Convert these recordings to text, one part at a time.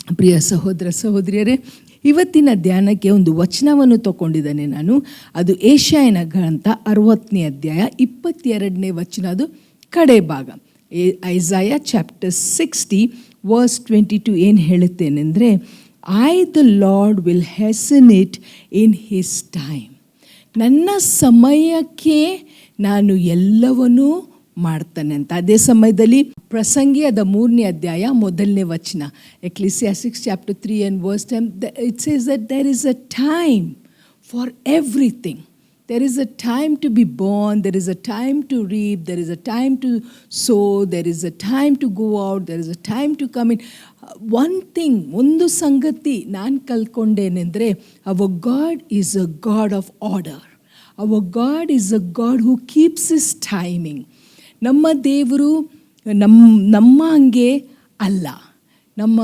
ಪ್ರಿಯ ಸಹೋದರ ಸಹೋದರಿಯರೇ, ಇವತ್ತಿನ ಧ್ಯಾನಕ್ಕೆ ಒಂದು ವಚನವನ್ನು ತಗೊಂಡಿದ್ದೇನೆ ನಾನು. ಅದು ಏಷಾಯನ ಗ್ರಂಥ 60ನೇ ಅಧ್ಯಾಯ 22ನೇ ವಚನ, ಅದು ಕಡೆ ಭಾಗ. ಐಸಾಯ ಚಾಪ್ಟರ್ 60 ವರ್ಸ್ 22 ಏನು ಹೇಳುತ್ತೇನೆಂದರೆ, I the Lord will hasten it in his time. ನನ್ನ ಸಮಯಕ್ಕೆ ನಾನು ಎಲ್ಲವನ್ನೂ ಮಾಡ್ತಾನೆ ಅಂತ. ಅದೇ ಸಮಯದಲ್ಲಿ ಪ್ರಸಂಗಿ 3ನೇ ಅಧ್ಯಾಯ 1ನೇ ವಚನ, ಎಕ್ಲಿಸಿಯಾಸ್ಟಿಕ್ಸ್ chapter 3 and verse 10, it says that there is a time for everything. There is a time to be born, there is a time to reap, there is a time to sow, there is a time to go out, there is a time to come in. One thing, ಒಂದು ಸಂಗತಿ ನಾನು ಕಲ್ತ್ಕೊಂಡೇನೆಂದರೆ, our God is a God of order. Our God is a God who keeps his timing. ನಮ್ಮ ದೇವರು ನಮ್ಮ ಹಂಗೆ ಅಲ್ಲ. ನಮ್ಮ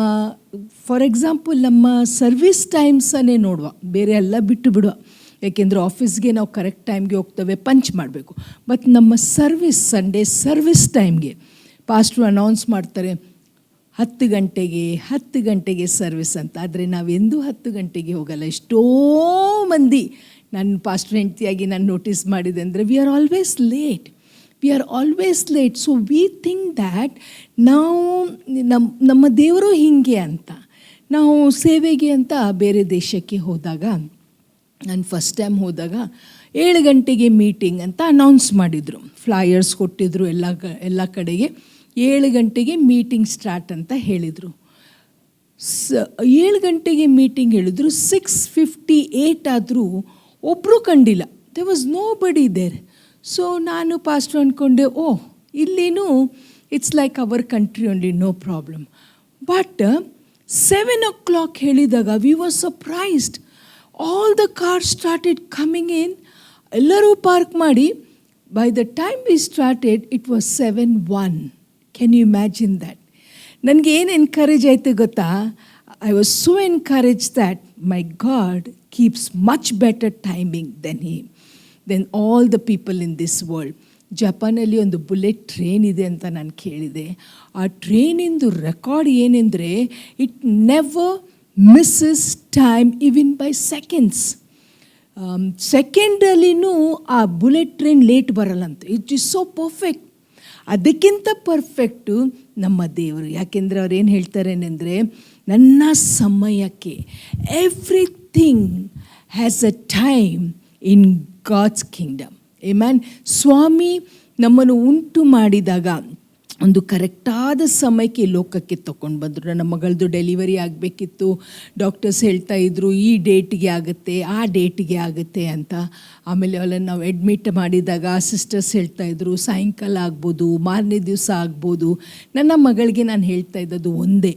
for example ನಮ್ಮ ಸರ್ವಿಸ್ ಟೈಮ್ಸನ್ನೇ ನೋಡುವ, ಬೇರೆ ಎಲ್ಲ ಬಿಟ್ಟು ಬಿಡುವ. ಯಾಕೆಂದರೆ ಆಫೀಸ್ಗೆ ನಾವು ಕರೆಕ್ಟ್ ಟೈಮ್ಗೆ ಹೋಗ್ತೇವೆ, ಪಂಚ್ ಮಾಡಬೇಕು. ಬಟ್ ನಮ್ಮ ಸರ್ವಿಸ್, ಸಂಡೇ ಸರ್ವಿಸ್ ಟೈಮ್ಗೆ ಪಾಸ್ಟ್ರು ಅನೌನ್ಸ್ ಮಾಡ್ತಾರೆ 10 ಗಂಟೆಗೆ ಸರ್ವಿಸ್ ಅಂತ. ಆದರೆ ನಾವೆಂದೂ 10 ಗಂಟೆಗೆ ಹೋಗಲ್ಲ. ಎಷ್ಟೋ ಮಂದಿ ನನ್ನ ಪಾಸ್ಟ್ರ್ ಹೆಂಡತಿಯಾಗಿ ನಾನು ನೋಟಿಸ್ ಮಾಡಿದೆ ಅಂದರೆ, we are always late. So we think that ನಾವು ನಮ್ಮ ದೇವರು ಹೀಗೆ ಅಂತ. ನಾವು ಸೇವೆಗೆ ಅಂತ ಬೇರೆ ದೇಶಕ್ಕೆ ಹೋದಾಗ, ನಾನು ಫಸ್ಟ್ ಟೈಮ್ ಹೋದಾಗ 7 ಗಂಟೆಗೆ ಮೀಟಿಂಗ್ ಅಂತ ಅನೌನ್ಸ್ ಮಾಡಿದರು, ಫ್ಲೈಯರ್ಸ್ ಕೊಟ್ಟಿದ್ದರು ಎಲ್ಲ ಕಡೆಗೆ. 7 ಗಂಟೆಗೆ ಮೀಟಿಂಗ್ ಸ್ಟಾರ್ಟ್ ಅಂತ ಹೇಳಿದರು. 7 ಗಂಟೆಗೆ ಮೀಟಿಂಗ್ ಹೇಳಿದ್ರು. 6:58 ಆದರೂ ಒಬ್ಬರು ಕಂಡಿಲ್ಲ. They was nobody there. So ನಾನು ಪಾಸ್ಟರ್ ಅಂದ್ಕೊಂಡೆ, ಇಲ್ಲಿನೂ it's like our country only, no problem. But 7 o'clock ಹೇಳಿದಾಗ we was surprised. All the cars started coming in. ಎಲ್ಲರೂ ಪಾರ್ಕ್ ಮಾಡಿ, by the time we started it was 7:01. Can you imagine that? ನನಗೆ ಏನು encourage ಆಯಿತು ಗೊತ್ತಾ? I was so encourage that my God keeps much better timing then all the people in this world. ಜಪಾನಲ್ಲಿ ಒಂದು bullet train ಇದೆ ಅಂತ ನಾನು ಕೇಳಿದೆ. ಆ ಟ್ರೈನಿಂದು ರೆಕಾರ್ಡ್ ಏನೆಂದರೆ, it never misses time even by seconds. ಸೆಕೆಂಡಲ್ಲಿನೂ ಆ ಬುಲೆಟ್ ಟ್ರೈನ್ ಲೇಟ್ ಬರಲ್ಲಂತ. It is so perfect. ಅದಕ್ಕಿಂತ ಪರ್ಫೆಕ್ಟು ನಮ್ಮ ದೇವರು. ಯಾಕೆಂದರೆ ಅವ್ರು ಏನು ಹೇಳ್ತಾರೇನೆಂದರೆ, ನನ್ನ ಸಮಯಕ್ಕೆ everything has a time in God's kingdom. Amen. ಸ್ವಾಮಿ ನಮ್ಮನ್ನು ಉಂಟು ಮಾಡಿದಾಗ ಒಂದು ಕರೆಕ್ಟಾದ ಸಮಯಕ್ಕೆ ಲೋಕಕ್ಕೆ ತಗೊಂಡು ಬಂದರು. ನನ್ನ ಮಗಳದು ಡೆಲಿವರಿ ಆಗಬೇಕಿತ್ತು. ಡಾಕ್ಟರ್ಸ್ ಹೇಳ್ತಾ ಇದ್ರು, ಈ ಡೇಟಿಗೆ ಆಗುತ್ತೆ, ಆ ಡೇಟಿಗೆ ಆಗುತ್ತೆ ಅಂತ. ಆಮೇಲೆ ಅವಳನ್ನು ನಾವು ಅಡ್ಮಿಟ್ ಮಾಡಿದಾಗ ಸಿಸ್ಟರ್ಸ್ ಹೇಳ್ತಾಯಿದ್ರು, ಸಾಯಂಕಾಲ ಆಗ್ಬೋದು, ಮಾರನೇ ದಿವಸ ಆಗ್ಬೋದು. ನನ್ನ ಮಗಳಿಗೆ ನಾನು ಹೇಳ್ತಾ ಇದ್ದದ್ದು ಒಂದೇ,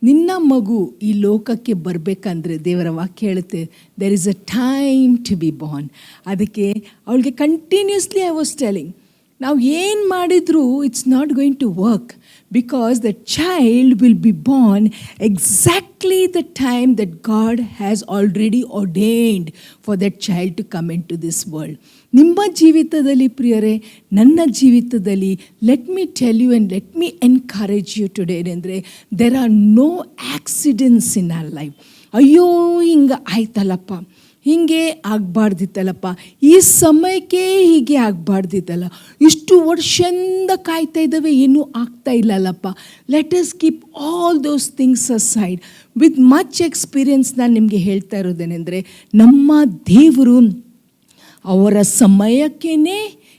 ನಿನ್ನ ಮಗು ಈ ಲೋಕಕ್ಕೆ ಬರಬೇಕಂದ್ರೆ ದೇವರ ವಾಕ್ಯ ಹೇಳುತ್ತೆ, there is a time to be born. ಅದಕ್ಕೆ ಅವಳಿಗೆ ಕಂಟಿನ್ಯೂಸ್ಲಿ ಐ ವಾಸ್ ಟೆಲಿಂಗ್, ನಾವು ಏನು ಮಾಡಿದರೂ it's not going to work, because the child will be born exactly the time that God has already ordained for that child to come in to this world. ನಿಮ್ಮ ಜೀವಿತದಲ್ಲಿ ಪ್ರಿಯರೇ, ನನ್ನ ಜೀವಿತದಲ್ಲಿ, let me tell you and let me encourage you today ಅಂದರೆ, there are no accidents in our life. ಅಯ್ಯೋ ಹಿಂಗೆ ಆಯ್ತಲ್ಲಪ್ಪ, ಹೀಗೆ ಆಗಬಾರ್ದಿತ್ತಲ್ಲಪ್ಪ, ಈ ಸಮಯಕ್ಕೆ ಹೀಗೆ ಆಗಬಾರ್ದಿತ್ತಲ್ಲ, ಇಷ್ಟು ವರ್ಷದಿಂದ ಕಾಯ್ತಾ ಇದ್ದಾವೆ, ಏನೂ ಆಗ್ತಾ ಇಲ್ಲಲ್ಲಪ್ಪ. Let us keep all those things aside. With much experience ನಾನು ನಿಮಗೆ ಹೇಳ್ತಾ ಇರೋದೇನೆಂದರೆ, ನಮ್ಮ ದೇವರು ಅವರ ಸಮಯಕ್ಕೇ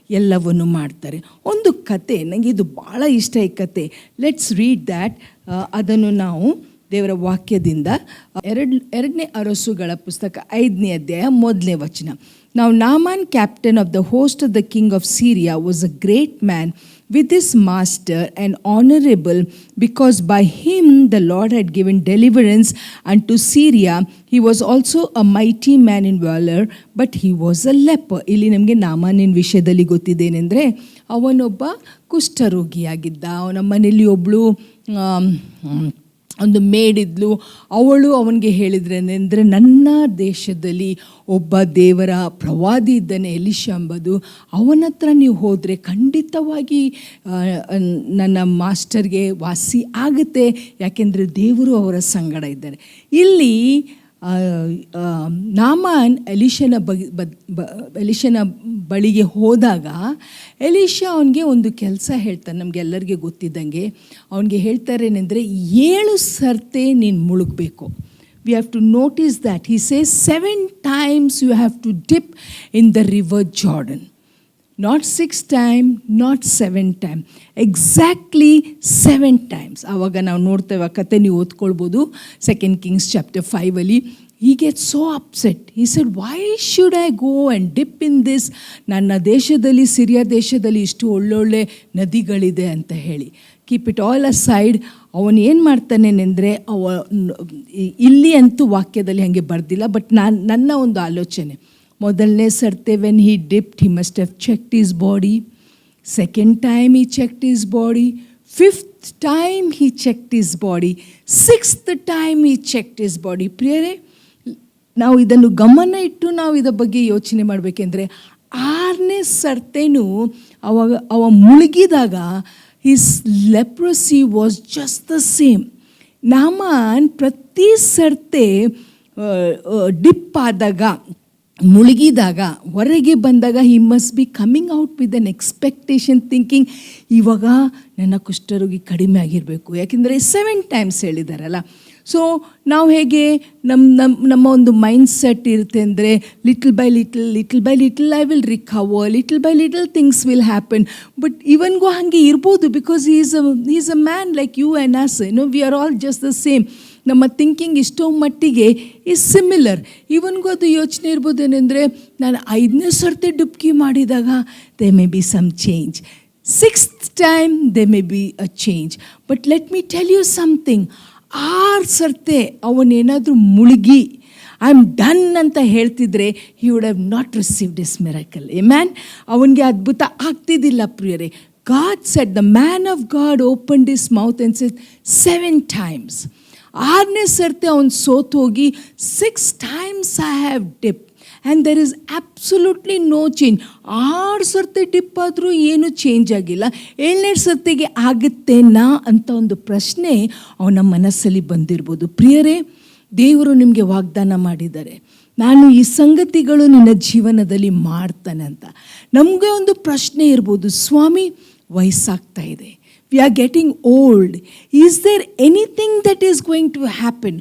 ಎಲ್ಲವನ್ನು ಮಾಡ್ತಾರೆ. ಒಂದು ಕತೆ, ನನಗೆ ಇದು ಭಾಳ ಇಷ್ಟ ಈ ಕತೆ. Let's read that. ಅದನ್ನು ನಾವು ದೇವರ ವಾಕ್ಯದಿಂದ 2ನೇ ಅರಸುಗಳ ಪುಸ್ತಕ 5ನೇ ಅಧ್ಯಾಯ 1ನೇ ವಚನ. Now Naaman, captain of the host of the king of Syria, was a great man with his master and honorable, because by him the Lord had given deliverance unto Syria. He was also a mighty man in valor, but he was a leper. ಇಲ್ಲಿ ನಮಗೆ ನಾಮಾನಿನ ವಿಷಯದಲ್ಲಿ ಗೊತ್ತಿದ್ದೇನೆಂದರೆ, ಅವನೊಬ್ಬ ಕುಷ್ಠರೋಗಿಯಾಗಿದ್ದ. ಅವನ ಮನೆಯಲ್ಲಿ ಒಬ್ಬಳು ಒಂದು ಮೇಡಿದ್ಲು, ಅವಳು ಅವನಿಗೆ ಹೇಳಿದ್ರೇನೆಂದರೆ, ನನ್ನ ದೇಶದಲ್ಲಿ ಒಬ್ಬ ದೇವರ ಪ್ರವಾದಿ ಇದ್ದಾನೆ ಎಲಿಷಾ ಎಂಬುದು, ಅವನ ಹತ್ರ ನೀವು ಹೋದರೆ ಖಂಡಿತವಾಗಿ ನನ್ನ ಮಾಸ್ಟರ್ಗೆ ವಾಸಿ ಆಗುತ್ತೆ, ಯಾಕೆಂದರೆ ದೇವರು ಅವರ ಸಂಗಡ ಇದ್ದಾರೆ. ಇಲ್ಲಿ ನಾಮಾನ್ ಎಲಿಷನ ಬಳಿಗೆ ಹೋದಾಗ ಎಲಿಷಾ ಅವನಿಗೆ ಒಂದು ಕೆಲಸ ಹೇಳ್ತಾನೆ, ನಮಗೆಲ್ಲರಿಗೆ ಗೊತ್ತಿದ್ದಂಗೆ. ಅವನಿಗೆ ಹೇಳ್ತಾರೇನೆಂದರೆ, 7 ಸರ್ತೆ ನೀನು ಮುಳುಗಬೇಕು. We have to notice that. He says 7 times you have to dip in the river Jordan. Not 6 times, not 7 times. Exactly 7 times. ಆವಾಗ ನಾವು ನೋಡ್ತೇವೆ, ಆ ಕತೆ ನೀವು ಓದ್ಕೊಳ್ಬೋದು 2 Kings chapter 5 ಅಲ್ಲಿ. He gets so upset. He said, why should I go and dip in this? ನನ್ನ ದೇಶದಲ್ಲಿ, Syria ದೇಶದಲ್ಲಿ ಇಷ್ಟು ಒಳ್ಳೊಳ್ಳೆ ನದಿಗಳಿದೆ ಅಂತ ಹೇಳಿ. Keep it all aside. ಅವನು ಏನು ಮಾಡ್ತಾನೇನೆಂದರೆ, ಇಲ್ಲಿ ಅಂತೂ ವಾಕ್ಯದಲ್ಲಿ ಹಾಗೆ ಬರ್ದಿಲ್ಲ, ಬಟ್ ನನ್ನ ಒಂದು ಆಲೋಚನೆ, ಮೊದಲನೇ ಸರ್ತೆ when he dipped, he must have checked his body. Second time he checked his body. 5th time he checked his body. 6th time he checked his body. ಪ್ರಿಯರೇ, ನಾವು ಇದನ್ನು ಗಮನ ಇಟ್ಟು ನಾವು ಇದರ ಬಗ್ಗೆ ಯೋಚನೆ ಮಾಡಬೇಕೆಂದರೆ, 6ನೇ ಸರ್ತೆನೂ ಅವ ಮುಳುಗಿದಾಗ his leprosy was just the same. Naaman ಪ್ರತಿ ಸರ್ತೆ ಡಿಪ್ ಆದಾಗ, ಮುಳುಗಿದಾಗ, ಹೊರಗೆ ಬಂದಾಗ, he must be coming out with an expectation, thinking ಇವಾಗ ನನ್ನ ಕುಷ್ಠರೋಗಿ ಕಡಿಮೆ ಆಗಿರಬೇಕು, ಯಾಕೆಂದರೆ 7 times ಹೇಳಿದಾರಲ್ಲ. ಸೊ ನಾವು ಹೇಗೆ ನಮ್ಮ ಒಂದು ಮೈಂಡ್ ಸೆಟ್ ಇರುತ್ತೆ ಅಂದರೆ, little by little I will recover, little by little things will happen. But ಇವನ್ಗೂ ಹಾಗೆ ಇರ್ಬೋದು, because is a man like you and us. We are all just the same. ನಮ್ಮ ಥಿಂಕಿಂಗ್ ಇಷ್ಟೋ ಮಟ್ಟಿಗೆ ಈಸ್ ಸಿಮಿಲರ್. ಇವನ್ಗೂ ಅದು ಯೋಚನೆ ಇರ್ಬೋದೇನೆಂದರೆ, ನಾನು 5ನೇ ಸರ್ತಿ ಡುಬ್ಕಿ ಮಾಡಿದಾಗ they may be some change. 6th time there may be a change. But let me tell you something. 6 ಸರ್ತೆ ಅವನೇನಾದರೂ ಮುಳುಗಿ ಐ ಆಮ್ ಡನ್ ಅಂತ ಹೇಳ್ತಿದ್ರೆ, he would have not received this miracle. Amen. ಅವನಿಗೆ ಅದ್ಭುತ ಆಗ್ತಿದ್ದಿಲ್ಲ ಪ್ರಿಯರೇ. God said, the man of God opened his mouth and said 7 times. 6ನೇ ಸರ್ತೆ ಅವನು ಸೋತು ಹೋಗಿ 6 times I have dipped and there is absolutely no change. 6 ಸರ್ತಿ drip ಆದರೂ ಏನೂ change ಆಗಿಲ್ಲ. 7ನೇ ಸರ್ತಿಗೆ ಆಗುತ್ತೇನಾ ಅಂತ ಒಂದು ಪ್ರಶ್ನೆ ಅವನ ಮನಸ್ಸಲ್ಲಿ ಬಂದಿರ್ಬೋದು. ಪ್ರಿಯರೇ, ದೇವರು ನಿಮಗೆ ವಾಗ್ದಾನ ಮಾಡಿದ್ದಾರೆ, ನಾನು ಈ ಸಂಗತಿಗಳು ನಿನ್ನ ಜೀವನದಲ್ಲಿ ಮಾಡ್ತಾನೆ ಅಂತ. ನಮಗೆ ಒಂದು ಪ್ರಶ್ನೆ ಇರ್ಬೋದು, ಸ್ವಾಮಿ ವಯಸ್ಸಾಗ್ತಾ ಇದೆ, we are getting old. Is there anything that is going to happen?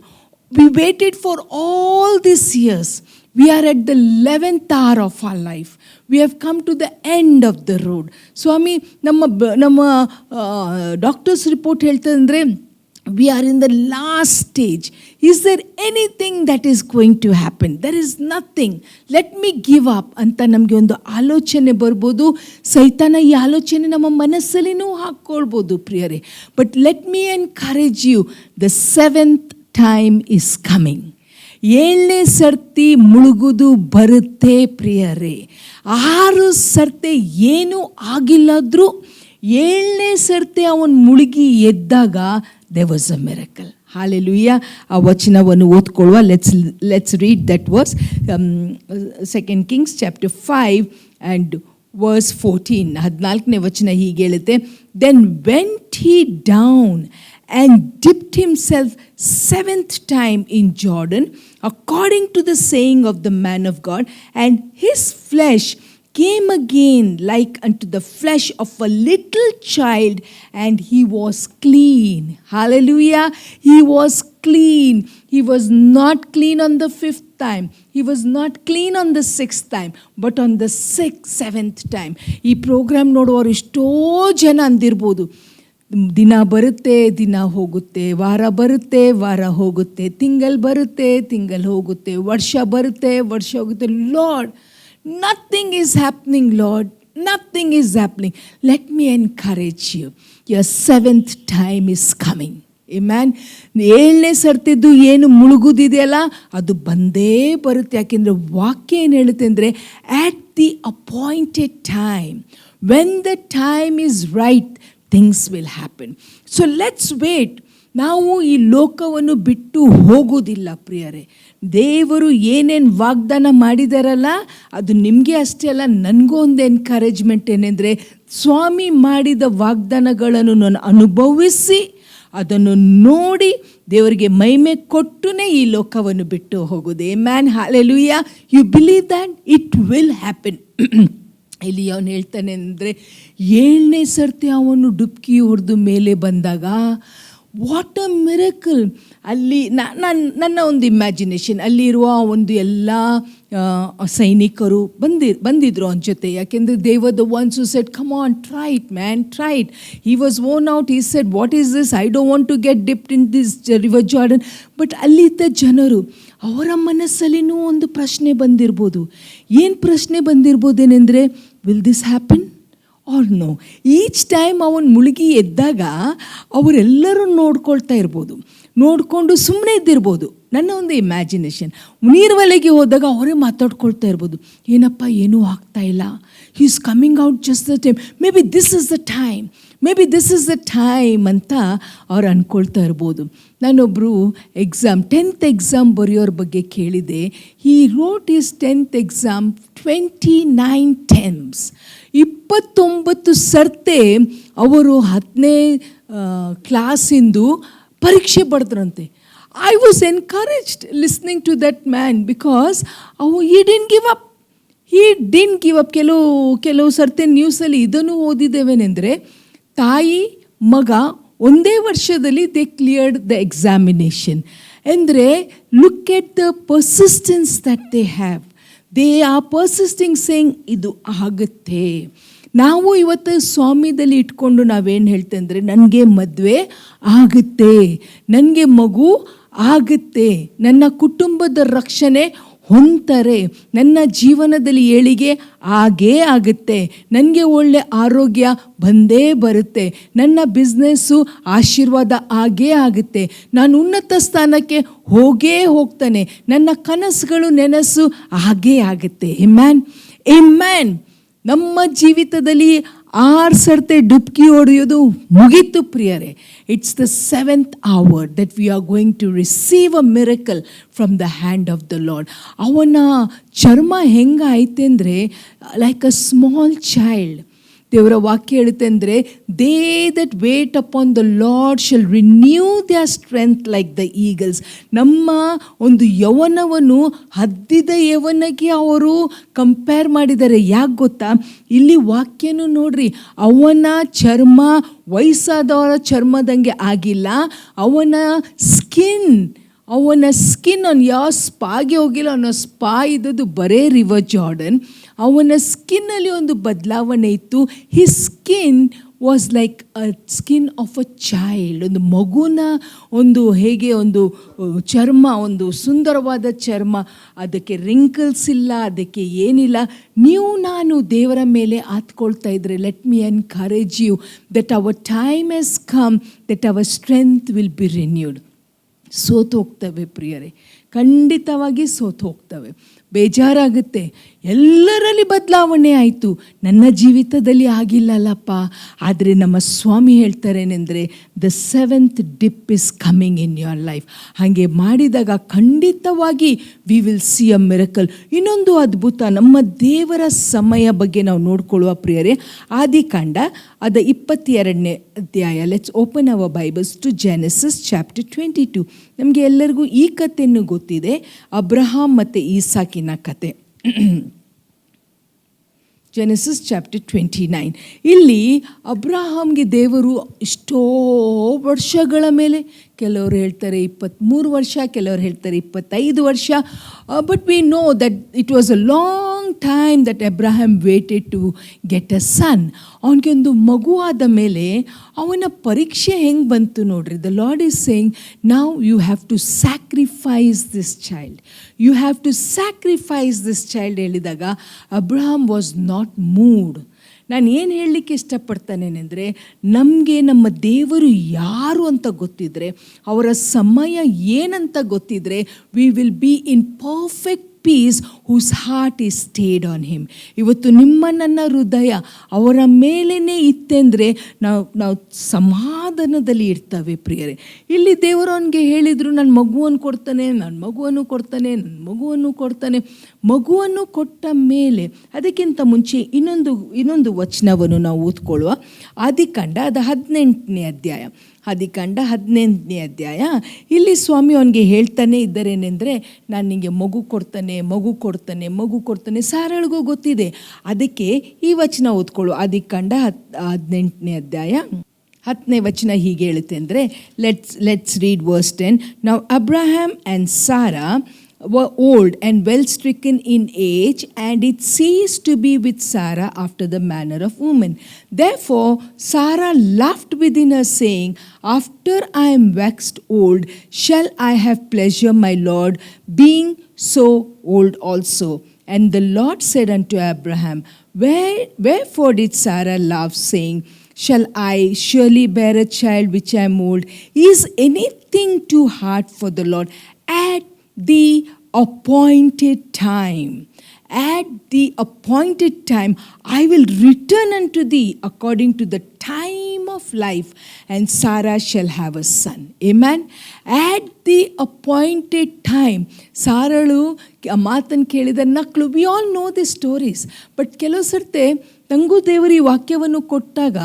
We waited for all these years. We are at the 11th hour of our life. We have come to the end of the road. Swami, ನಮ್ಮ doctors report ಹೇಳ್ತದೆ ಅಂದರೆ, we are in the last stage. Is there anything that is going to happen? There is nothing. Let me give up ಅಂತ ನಮಗೆ ಒಂದು ಆಲೋಚನೆ ಬರ್ಬೋದು. ಸೈತಾನ ಈ ಆಲೋಚನೆ ನಮ್ಮ ಮನಸ್ಸಲ್ಲಿನೂ ಹಾಕ್ಕೊಳ್ಬೋದು ಪ್ರಿಯರೇ. But let me encourage you, the 7th time is coming. 7ನೇ ಸರ್ತಿ ಮುಳುಗುದು ಬರುತ್ತೆ ಪ್ರಿಯರೇ. 6 ಸರ್ತಿ ಏನೂ ಆಗಿಲ್ಲದ್ರೂ 7ನೇ ಸರ್ತಿ ಅವನು ಮುಳುಗಿ ಎದ್ದಾಗ there was a miracle. Hallelujah. ಆ ವಚನವನ್ನು ಓದ್ಕೊಳ್ಳುವ. Let's read that verse. 2 Kings chapter 5 and verse 14. 14ನೇ ವಚನ ಹೀಗೆ ಹೇಳುತ್ತೆ, then went he down and dipped himself 7th time in Jordan, according to the saying of the man of God, and his flesh came again like unto the flesh of a little child, and he was clean. Hallelujah. He was clean. He was not clean on the 5th time. He was not clean on the 6th time, but on the 7th time. ಈ program ನೋಡುವವರು ಎಷ್ಟೋ ಜನ ಅಂದಿರ್ಬೋದು, ದಿನ ಬರುತ್ತೆ, ದಿನ ಹೋಗುತ್ತೆ, ವಾರ ಬರುತ್ತೆ, ವಾರ ಹೋಗುತ್ತೆ, ತಿಂಗಳು ಬರುತ್ತೆ, ತಿಂಗಳು ಹೋಗುತ್ತೆ, ವರ್ಷ ಬರುತ್ತೆ, ವರ್ಷ ಹೋಗುತ್ತೆ. Lord, nothing is happening, Lord. Nothing is happening. Let me encourage you. Your 7th time is coming. Amen. 7ನೇ ಸರ್ತಿದ್ದು ಏನು ಮುಳುಗುದಿದೆಯಲ್ಲ, ಅದು ಬಂದೇ ಬರುತ್ತೆ. ಯಾಕೆಂದರೆ ವಾಕ್ಯ ಏನು ಹೇಳುತ್ತೆ ಅಂದರೆ, at the appointed time, when the time is right, things will happen. So let's wait. ನಾವು ಈ ಲೋಕವನ್ನು ಬಿಟ್ಟು ಹೋಗೋದಿಲ್ಲ ಪ್ರಿಯರೇ. ದೇವರು ಏನೇನು ವಾಗ್ದಾನ ಮಾಡಿದಾರಲ್ಲ ಅದು ನಿಮಗೆ ಅಷ್ಟೇ ಅಲ್ಲ, ನನಗೂ ಒಂದು ಎನ್ಕರೇಜ್ಮೆಂಟ್ ಏನೆಂದರೆ, ಸ್ವಾಮಿ ಮಾಡಿದ ವಾಗ್ದಾನಗಳನ್ನು ನಾನು ಅನುಭವಿಸಿ ಅದನ್ನು ನೋಡಿ ದೇವರಿಗೆ ಮಹಿಮೆ ಕೊಟ್ಟುನೇ ಈ ಲೋಕವನ್ನು ಬಿಟ್ಟು ಹೋಗೋದು. Amen, hallelujah. You believe that it will happen. ಇಲ್ಲಿ ಅವನು ಹೇಳ್ತಾನೆ ಅಂದರೆ, 7ನೇ ಸರ್ತಿ ಅವನು ಡುಬ್ಕಿ ಹೊಡೆದು ಮೇಲೆ ಬಂದಾಗ ವಾಟ್ ಅ ಮಿರಕಲ್. ಅಲ್ಲಿ ನನ್ನ ಒಂದು ಇಮ್ಯಾಜಿನೇಷನ್, ಅಲ್ಲಿರುವ ಒಂದು ಎಲ್ಲ ಸೈನಿಕರು ಬಂದಿದ್ರು ಅವನ ಜೊತೆ. ಯಾಕೆಂದರೆ they were the ones who said, come on, try it man, try it. He was worn out. He said, what is this, I don't want to get dipped in this river Jordan. But ಅಲ್ಲಿದ್ದ ಜನರು, ಅವರ ಮನಸ್ಸಲ್ಲಿನೂ ಒಂದು ಪ್ರಶ್ನೆ ಬಂದಿರ್ಬೋದು. ಏನು ಪ್ರಶ್ನೆ ಬಂದಿರ್ಬೋದೇನೆಂದರೆ, will this happen or no. Each time ಅವನು ಮುಳುಗಿ ಎದ್ದಾಗ ಅವರೆಲ್ಲರೂ ನೋಡ್ಕೊಳ್ತಾ ಇರ್ಬೋದು, ನೋಡಿಕೊಂಡು ಸುಮ್ಮನೆ ಇದ್ದಿರ್ಬೋದು. ನನ್ನ ಒಂದು ಇಮ್ಯಾಜಿನೇಷನ್. ನೀರ್ವಲೆಗೆ ಹೋದಾಗ ಅವರೇ ಮಾತಾಡ್ಕೊಳ್ತಾ ಇರ್ಬೋದು, ಏನಪ್ಪ ಏನೂ ಆಗ್ತಾ ಇಲ್ಲ, he is coming out just the time, may be this is the time, may be this is the time ಅಂತ ಅವ್ರು ಅಂದ್ಕೊಳ್ತಾ ಇರ್ಬೋದು. ನಾನೊಬ್ಬರು 10th ಎಕ್ಸಾಮ್ ಬರೆಯೋರ ಬಗ್ಗೆ ಕೇಳಿದೆ. He wrote is 10th exam 29 times. 29 ಸರ್ತೆ ಅವರು 10ನೇ ಕ್ಲಾಸಿಂದು ಪರೀಕ್ಷೆ ಬರೆದ್ರಂತೆ. I was encouraged listening to that man because he didn't give up. ಕೆಲವು ಸರ್ತಿ ನ್ಯೂಸಲ್ಲಿ ಇದನ್ನು ಓದಿದ್ದೇವೇನೆಂದರೆ, ತಾಯಿ ಮಗ ಒಂದೇ ವರ್ಷದಲ್ಲಿ ದೇ ಕ್ಲಿಯರ್ಡ್ ದ ಎಕ್ಸಾಮಿನೇಷನ್. ಅಂದರೆ look at the persistence that they have. They are persisting saying ಇದು ಆಗುತ್ತೆ. ನಾವು ಇವತ್ತು ಸ್ವಾಮ್ಯದಲ್ಲಿ ಇಟ್ಕೊಂಡು ನಾವೇನು ಹೇಳ್ತೇವೆ ಅಂದರೆ, ನನಗೆ ಮದುವೆ ಆಗುತ್ತೆ, ನನಗೆ ಮಗು ಆಗುತ್ತೆ, ನನ್ನ ಕುಟುಂಬದ ರಕ್ಷಣೆ ಹೊಂತಾರೆ, ನನ್ನ ಜೀವನದಲ್ಲಿ ಏಳಿಗೆ ಆಗೇ ಆಗುತ್ತೆ, ನನಗೆ ಒಳ್ಳೆ ಆರೋಗ್ಯ ಬಂದೇ ಬರುತ್ತೆ, ನನ್ನ ಬಿಸ್ನೆಸ್ಸು ಆಶೀರ್ವಾದ ಆಗೇ ಆಗುತ್ತೆ, ನಾನು ಉನ್ನತ ಸ್ಥಾನಕ್ಕೆ ಹೋಗ್ತಾನೆ, ನನ್ನ ಕನಸುಗಳು ನೆನಸು ಆಗೇ ಆಗುತ್ತೆ. Amen, amen. ನಮ್ಮ ಜೀವಿತದಲ್ಲಿ 6 ಸರ್ತಿ ಡುಬ್ಕಿ ಹೊಡೆಯೋದು ಮುಗೀತು ಪ್ರಿಯರೇ. It's the 7th hour that we are going to receive a miracle from the hand of the Lord. ಅವನ ಚರ್ಮ ಹೆಂಗಾಯ್ತೆ ಅಂದರೆ, ಲೈಕ್ ಅ ಸ್ಮಾಲ್ ಚೈಲ್ಡ್. ದೇವರ ವಾಕ್ಯ ಹೇಳುತ್ತೆ ಅಂದರೆ, they that wait upon the Lord shall renew their strength like the eagles. ನಮ್ಮ ಒಂದು ಯೌವನವನ್ನು ಹದ್ದಿದ ಯೌವನಕ್ಕೆ ಅವರು ಕಂಪೇರ್ ಮಾಡಿದ್ದಾರೆ. ಯಾಕೆ ಗೊತ್ತಾ? ಇಲ್ಲಿ ವಾಕ್ಯನೂ ನೋಡ್ರಿ, ಅವನ ಚರ್ಮ ವಯಸ್ಸಾದವರ ಚರ್ಮದಂಗೆ ಆಗಿಲ್ಲ. ಅವನ ಸ್ಕಿನ್ ಅವನು ಯಾವ ಸ್ಪಾಗೆ ಹೋಗಿಲ್ಲ, ಅವನ ಸ್ಪಾ ಇದ್ದದ್ದು ಬರೇ ರಿವರ್ ಜಾರ್ಡನ್. ಅವನ ಸ್ಕಿನ್ನಲ್ಲಿ ಒಂದು ಬದಲಾವಣೆ ಇತ್ತು. His skin was like a skin of a child. ಒಂದು ಮಗುನ ಹೇಗೆ ಒಂದು ಚರ್ಮ, ಒಂದು ಸುಂದರವಾದ ಚರ್ಮ, ಅದಕ್ಕೆ ರಿಂಕಲ್ಸ್ ಇಲ್ಲ, ಅದಕ್ಕೆ ಏನಿಲ್ಲ. ನಾನು ದೇವರ ಮೇಲೆ ಆತ್ಕೊಳ್ತಾ ಇದ್ರೆ, let me encourage you that our time has come, that our strength will be renewed. ಸೋತು ಹೋಗ್ತವೆ ಪ್ರಿಯರೇ, ಖಂಡಿತವಾಗಿ ಸೋತು ಹೋಗ್ತವೆ, ಬೇಜಾರಾಗುತ್ತೆ. ಎಲ್ಲರಲ್ಲಿ ಬದಲಾವಣೆ ಆಯಿತು, ನನ್ನ ಜೀವಿತದಲ್ಲಿ ಆಗಿಲ್ಲಲ್ಲಪ್ಪ. ಆದರೆ ನಮ್ಮ ಸ್ವಾಮಿ ಹೇಳ್ತಾರೇನೆಂದರೆ, the 7th dip is coming in your life. ಹಾಗೆ ಮಾಡಿದಾಗ ಖಂಡಿತವಾಗಿ we will see a miracle. ಇನ್ನೊಂದು ಅದ್ಭುತ, ನಮ್ಮ ದೇವರ ಸಮಯ ಬಗ್ಗೆ ನಾವು ನೋಡ್ಕೊಳ್ಳುವ ಪ್ರಿಯರೇ. ಆದಿಕಾಂಡ 22ನೇ ಅಧ್ಯಾಯ. Let's open our Bibles to Genesis chapter 22. ನಮಗೆ ಎಲ್ಲರಿಗೂ ಈ ಕಥೆಯನ್ನು ಗೊತ್ತಿದೆ, ಅಬ್ರಹಾಂ ಮತ್ತು ಈಸಾಕಿನ ಕತೆ. Genesis chapter 29. ಇಲ್ಲಿ ಅಬ್ರಹಾಮ್ಗೆ ದೇವರು ಎಷ್ಟೋ ವರ್ಷಗಳ ಮೇಲೆ, ಕೆಲವರು ಹೇಳ್ತಾರೆ 23 ವರ್ಷ, ಕೆಲವರು ಹೇಳ್ತಾರೆ 25 ವರ್ಷ. But we know that it was a long time that Abraham waited to get a son. ಅವನಿಗೆ ಒಂದು ಮಗು ಆದ ಮೇಲೆ ಅವನ ಪರೀಕ್ಷೆ ಹೆಂಗೆ ಬಂತು ನೋಡ್ರಿ. The Lord is saying, now you have to sacrifice this child, you have to sacrifice this child ಹೇಳಿದಾಗ ಅಬ್ರಹಾಮ್ ವಾಸ್ ನಾಟ್ ಮೂವ್ಡ್. ನಾನು ಏನು ಹೇಳಲಿಕ್ಕೆ ಇಷ್ಟಪಡ್ತಾನೇನೆಂದರೆ, ನಮಗೆ ನಮ್ಮ ದೇವರು ಯಾರು ಅಂತ ಗೊತ್ತಿದ್ದರೆ, ಅವರ ಸಮಯ ಏನಂತ ಗೊತ್ತಿದ್ದರೆ, we will be in perfect peace whose heart is stayed on him. ಇವತ್ತು ನಿಮ್ಮ ನನ್ನ ಹೃದಯ ಅವರ ಮೇಲೇ ಇತ್ತೆಂದರೆ ನಾವು ಸಮಾಧಾನದಲ್ಲಿ ಇರ್ತವೆ ಪ್ರಿಯರೇ. ಇಲ್ಲಿ ದೇವರು ಅವನಿಗೆ ಹೇಳಿದರು, ನನ್ನ ಮಗುವನ್ನು ಕೊಡ್ತಾನೆ, ಮಗುವನ್ನು ಕೊಟ್ಟ ಮೇಲೆ ಅದಕ್ಕಿಂತ ಮುಂಚೆ ಇನ್ನೊಂದು ವಚನವನ್ನು ನಾವು ಓದ್ಕೊಳ್ಳುವ. ಆದಿಕಾಂಡ 18ನೇ ಅಧ್ಯಾಯ. ಇಲ್ಲಿ ಸ್ವಾಮಿ ಅವನಿಗೆ ಹೇಳ್ತಾನೆ ಇದ್ದಾರೇನೆಂದರೆ, ನಾನು ನಿನಗೆ ಮಗು ಕೊಡ್ತಾನೆ. ಸಾರಳಿಗೂ ಗೊತ್ತಿದೆ. ಅದಕ್ಕೆ ಈ ವಚನ ಓದ್ಕೊಳ್ಳು. ಆದಿಕಾಂಡ 18ನೇ ಅಧ್ಯಾಯ 10ನೇ ವಚನ ಹೀಗೆ ಹೇಳುತ್ತೆ ಅಂದರೆ, let's read verse 10. Now Abraham and Sarah were old and well stricken in age, and it ceased to be with Sarah after the manner of women. Therefore Sarah laughed within her, saying, After I am waxed old, shall I have pleasure, my Lord, being so old also? And the Lord said unto Abraham, Wherefore did Sarah laugh, saying, Shall I surely bear a child which I am old? Is anything too hard for the Lord? At the appointed time, I will return unto thee according to the time of life, and Sarah shall have a son. Amen. At the appointed time. ಸಾರಳು ಆ ಮಾತನ್ನು ಕೇಳಿದ ನಕ್ಳು. We all know the stories. But ಕೆಲವು ಸರ್ತೆ ನನಗೂ ದೇವರು ಈ ವಾಕ್ಯವನ್ನು ಕೊಟ್ಟಾಗ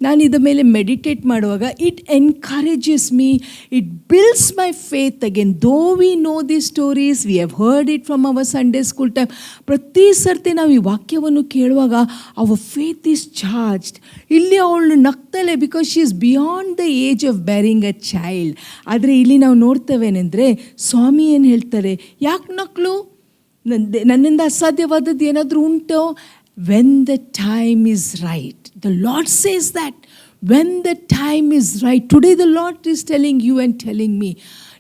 ನಾನು ಇದರ ಮೇಲೆ ಮೆಡಿಟೇಟ್ ಮಾಡುವಾಗ it encourages me, it builds my faith again. ದೋ we know the stories, we have heard it from our Sunday school time. ಪ್ರತಿ ಸರ್ತಿ ನಾವು ಈ ವಾಕ್ಯವನ್ನು ಕೇಳುವಾಗ ಅವರ್ ಫೇತ್ ಈಸ್ ಚಾರ್ಜ್ಡ್. ಇಲ್ಲಿ ಅವಳು ನಗ್ತಲೆ, because she is beyond the age of bearing a child. ಆದರೆ ಇಲ್ಲಿ ನಾವು ನೋಡ್ತೇವೇನೆಂದರೆ, ಸ್ವಾಮಿ ಏನು ಹೇಳ್ತಾರೆ, ಯಾಕೆ ನಕ್ಳು, ನನ್ನಿಂದ ಅಸಾಧ್ಯವಾದದ್ದು ಏನಾದರೂ ಉಂಟೋ? When the time is right. The Lord says that. When the time is right. Today the Lord is telling you and telling me.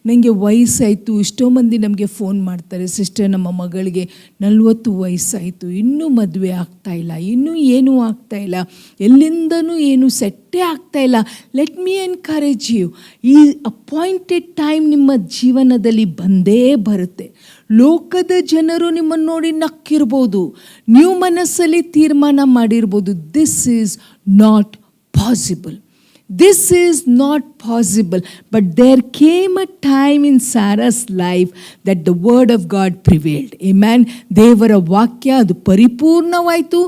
ನನಗೆ ವಯಸ್ಸಾಯಿತು. ಎಷ್ಟೋ ಮಂದಿ ನಮಗೆ ಫೋನ್ ಮಾಡ್ತಾರೆ, ಸಿಸ್ಟರ್ ನಮ್ಮ ಮಗಳಿಗೆ 40 ವಯಸ್ಸಾಯಿತು, ಇನ್ನೂ ಮದುವೆ ಆಗ್ತಾಯಿಲ್ಲ, ಇನ್ನೂ ಏನೂ ಆಗ್ತಾಯಿಲ್ಲ, ಎಲ್ಲಿಂದನೂ ಏನು ಸೆಟ್ಟೇ ಆಗ್ತಾಯಿಲ್ಲ. Let me encourage you. ಈ ಅಪಾಯಿಂಟೆಡ್ ಟೈಮ್ ನಿಮ್ಮ ಜೀವನದಲ್ಲಿ ಬಂದೇ ಬರುತ್ತೆ. ಲೋಕದ ಜನರು ನಿಮ್ಮನ್ನು ನೋಡಿ ನಕ್ಕಿರ್ಬೋದು, ನೀವು ಮನಸ್ಸಲ್ಲಿ ತೀರ್ಮಾನ ಮಾಡಿರ್ಬೋದು, this is not possible. This is not possible. But there came a time in Sarah's life that the word of God prevailed. Amen. ದೇವರ ವಾಕ್ಯ ಅದು ಪರಿಪೂರ್ಣವಾಯಿತು.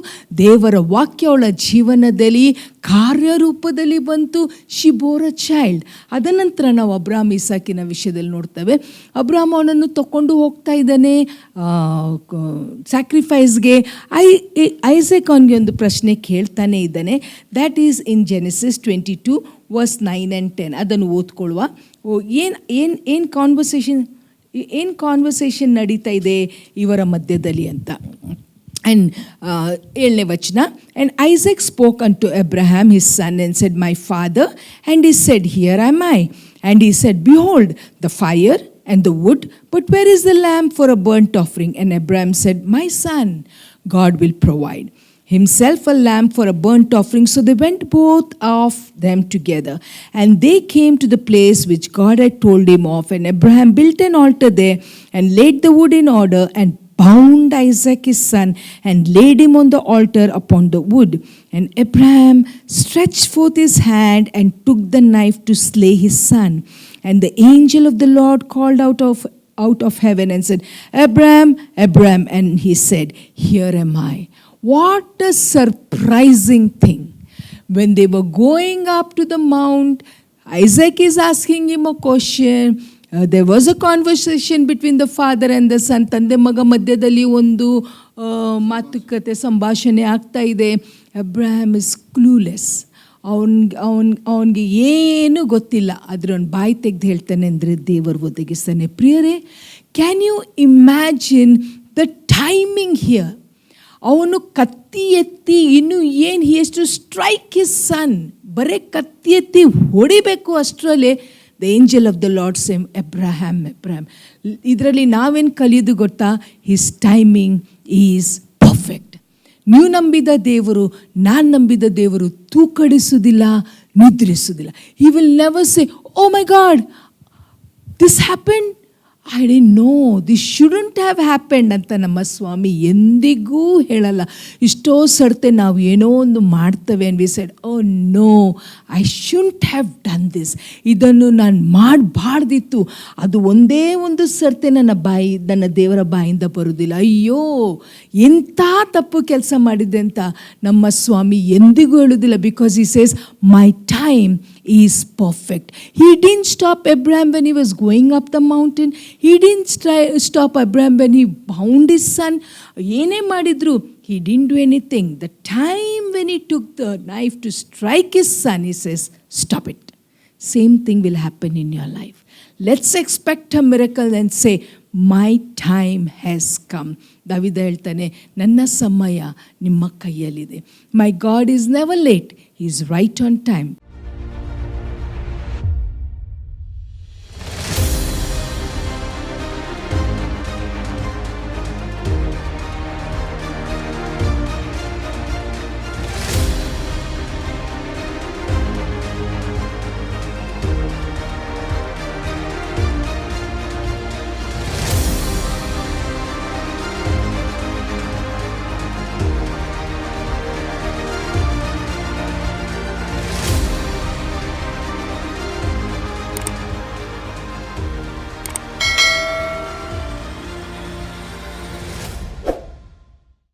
ದೇವರ ವಾಕ್ಯ ಅವಳ ಜೀವನದಲ್ಲಿ ಕಾರ್ಯರೂಪದಲ್ಲಿ ಬಂತು. She bore a child. ಅದನಂತರ ನಾವು ಅಬ್ರಾಮ್ ಇಸಾಕಿನ ವಿಷಯದಲ್ಲಿ ನೋಡ್ತೇವೆ. ಅಬ್ರಾಮ್ ಅವನನ್ನು ತಗೊಂಡು ಹೋಗ್ತಾ ಇದ್ದಾನೆ ಸ್ಯಾಕ್ರಿಫೈಸ್ಗೆ. ಐಸೆಕ್ ಅವನಿಗೆ ಒಂದು ಪ್ರಶ್ನೆ ಕೇಳ್ತಾನೆ ಇದ್ದಾನೆ. That is in Genesis 22 verse 9 and 10. ಅದನ್ನು ಓದ್ಕೊಳ್ಳುವ. ಏನು ಕಾನ್ವರ್ಸೇಷನ್ ನಡೀತಾ ಇದೆ ಇವರ ಮಧ್ಯದಲ್ಲಿ ಅಂತ. And 7ನೇ ವಚನ. And Isaac spoke unto Abraham his son and said, My father. And he said, Here am I. And he said, Behold the fire and the wood, but where is the lamb for a burnt offering? And Abraham said, My son, God will provide himself a lamb for a burnt offering. So they went both of them together, and they came to the place which God had told him of. And Abraham built an altar there and laid the wood in order, and bound Isaac his son and laid him on the altar upon the wood. And Abraham stretched forth his hand and took the knife to slay his son. And the angel of the Lord called out of heaven and said, Abraham, Abraham. And he said, Here am I. What a surprising thing. When they were going up to the mount, Isaac is asking him a question. There was a conversation between the father and the son. ತಂದೆ ಮಗ ಮಧ್ಯದಲ್ಲಿ ಒಂದು ಮಾತುಕತೆ ಸಂಭಾಷಣೆ ಆಗ್ತಾ ಇದೆ. Abraham is clueless. ಅವನಿಗೆ ಏನು ಗೊತ್ತಿಲ್ಲ. ಆದರೆ ಅವನು ಬಾಯಿ ತೆಗೆದು ಹೇಳ್ತಾನೆ ಅಂದರೆ ದೇವರು ಒದಗಿಸ್ತಾನೆ. ಪ್ರಿಯರೇ, can you imagine the timing here? ಅವನು ಕತ್ತಿ ಎತ್ತಿ ಇನ್ನೂ ಏನು, he has to strike his son. ಬರೀ ಕತ್ತಿ ಎತ್ತಿ ಹೊಡಿಬೇಕು ಅಷ್ಟರಲ್ಲೇ the angel of the Lord same, Abraham. ಇದರಲ್ಲಿ ನಾವೇನು ಕಲಿಯೋದು ಗೊತ್ತಾ? His timing is perfect. ನೀವು ನಂಬಿದ ದೇವರು, ನಾನು ನಂಬಿದ ದೇವರು ತೂಕಡಿಸುವುದಿಲ್ಲ, ನಿದ್ರಿಸುವುದಿಲ್ಲ. He will never say, oh my God, this happen, I didn't know, this shouldn't have happened ಅಂತ ನಮ್ಮ ಸ್ವಾಮಿ ಎಂದಿಗೂ ಹೇಳಲ್ಲ. ಇಷ್ಟೋ ಸರ್ತೆ ನಾವು ಏನೋ ಒಂದು ಮಾಡ್ತೇವೆ and we said, oh no, I shouldn't have done this, ಇದನ್ನು ನಾನು ಮಾಡಬಾರ್ದಿತ್ತು. ಅದು ಒಂದೇ ಒಂದು ಸರ್ತೆ ನನ್ನ ದೇವರ ಬಾಯಿಂದ ಬರೋದಿಲ್ಲ. ಅಯ್ಯೋ ಎಂಥ ತಪ್ಪು ಕೆಲಸ ಮಾಡಿದೆ ಅಂತ ನಮ್ಮ ಸ್ವಾಮಿ ಎಂದಿಗೂ ಹೇಳೋದಿಲ್ಲ. Because he says, my time is perfect. He didn't stop Abraham when he was going up the mountain. He didn't stop Abraham when he bound his son. ಏನೇ ಮಾಡಿದ್ರು, he didn't do anything. The time when he took the knife to strike his son, he says, stop it. Same thing will happen in your life. Let's expect a miracle and say, my time has come. ದಾವಿದ ಹೇಳ್ತಾನೆ, ನನ್ನ ಸಮಯ ನಿಮ್ಮ ಕೈಯಲ್ಲಿದೆ. My God is never late. He is right on time.